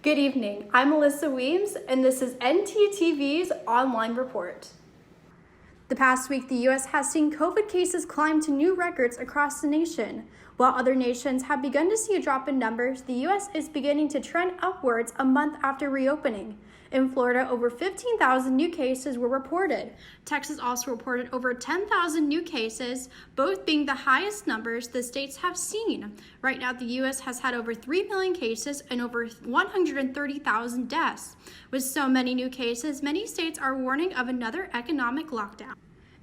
Good evening, I'm Melissa Weems, and this is ntTV's online report. The past week, the U.S. has seen COVID cases climb to new records across the nation. While other nations have begun to see a drop in numbers, the U.S. is beginning to trend upwards a month after reopening. In Florida, over 15,000 new cases were reported. Texas also reported over 10,000 new cases, both being the highest numbers the states have seen. Right now, the U.S. has had over 3 million cases and over 130,000 deaths. With so many new cases, many states are warning of another economic lockdown.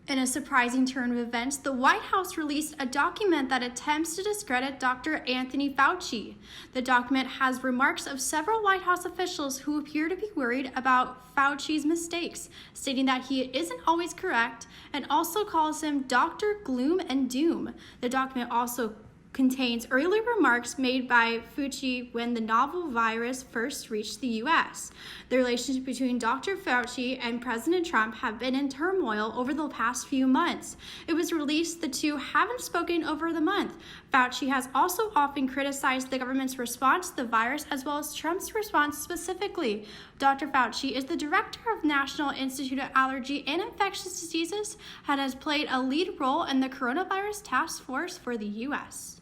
In a surprising turn of events, the White House released a document that attempts to discredit Dr. Anthony Fauci. The document has remarks of several White House officials who appear to be worried about Fauci's mistakes, stating that he isn't always correct, and also calls him Dr. Gloom and Doom. The document also contains early remarks made by Fauci when the novel virus first reached the U.S. The relationship between Dr. Fauci and President Trump have been in turmoil over the past few months. It was released the two haven't spoken over the month. Fauci has also often criticized the government's response to the virus as well as Trump's response specifically. Dr. Fauci is the director of National Institute of Allergy and Infectious Diseases and has played a lead role in the coronavirus task force for the U.S.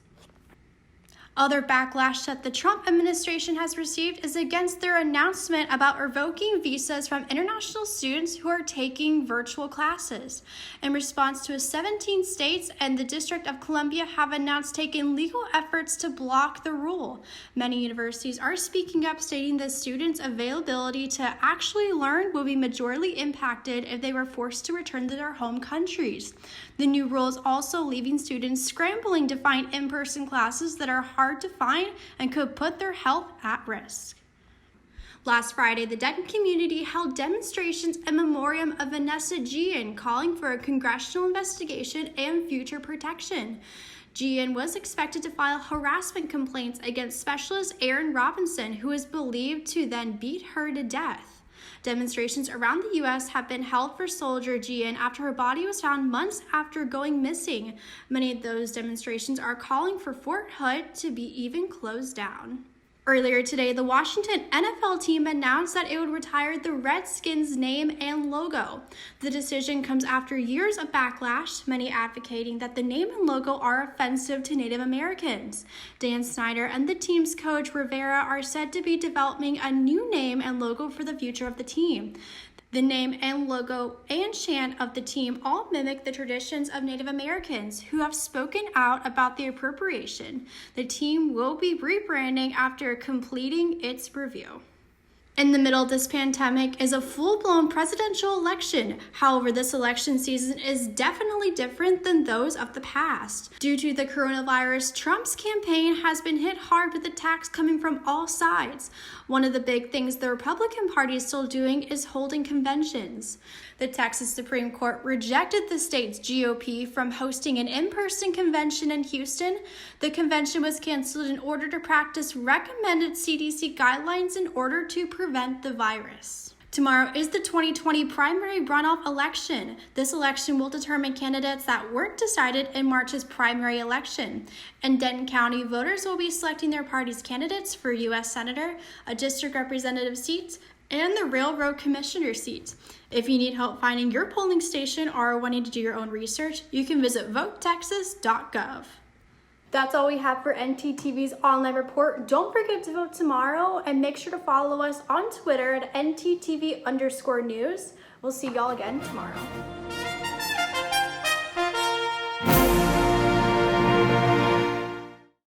Other backlash that the Trump administration has received is against their announcement about revoking visas from international students who are taking virtual classes. In response to 17 states and the District of Columbia have announced taking legal efforts to block the rule. Many universities are speaking up, stating that students' availability to actually learn will be majorly impacted if they were forced to return to their home countries. The new rule is also leaving students scrambling to find in-person classes that are hard to find and could put their health at risk. Last Friday, the Denton community held demonstrations in memoriam of Vanessa Guillen, calling for a congressional investigation and future protection. Guillen was expected to file harassment complaints against specialist Aaron Robinson, who is believed to then beat her to death. Demonstrations around the U.S. have been held for soldier Guillen after her body was found months after going missing. Many of those demonstrations are calling for Fort Hood to be even closed down. Earlier today, the Washington NFL team announced that it would retire the Redskins name and logo. The decision comes after years of backlash, many advocating that the name and logo are offensive to Native Americans. Dan Snyder and the team's coach Rivera are said to be developing a new name and logo for the future of the team. The name and logo and chant of the team all mimic the traditions of Native Americans who have spoken out about the appropriation. The team will be rebranding after completing its review. In the middle of this pandemic is a full-blown presidential election. However, this election season is definitely different than those of the past. Due to the coronavirus, Trump's campaign has been hit hard with attacks coming from all sides. One of the big things the Republican Party is still doing is holding conventions. The Texas Supreme Court rejected the state's GOP from hosting an in-person convention in Houston. The convention was canceled in order to practice recommended CDC guidelines in order to prevent the virus. Tomorrow is the 2020 primary runoff election. This election will determine candidates that weren't decided in March's primary election. In Denton County, voters will be selecting their party's candidates for U.S. Senator, a district representative seat, and the Railroad Commissioner seat. If you need help finding your polling station or are wanting to do your own research, you can visit votetexas.gov. That's all we have for ntTV's online report. Don't forget to vote tomorrow and make sure to follow us on Twitter at ntTV_news. We'll see y'all again tomorrow.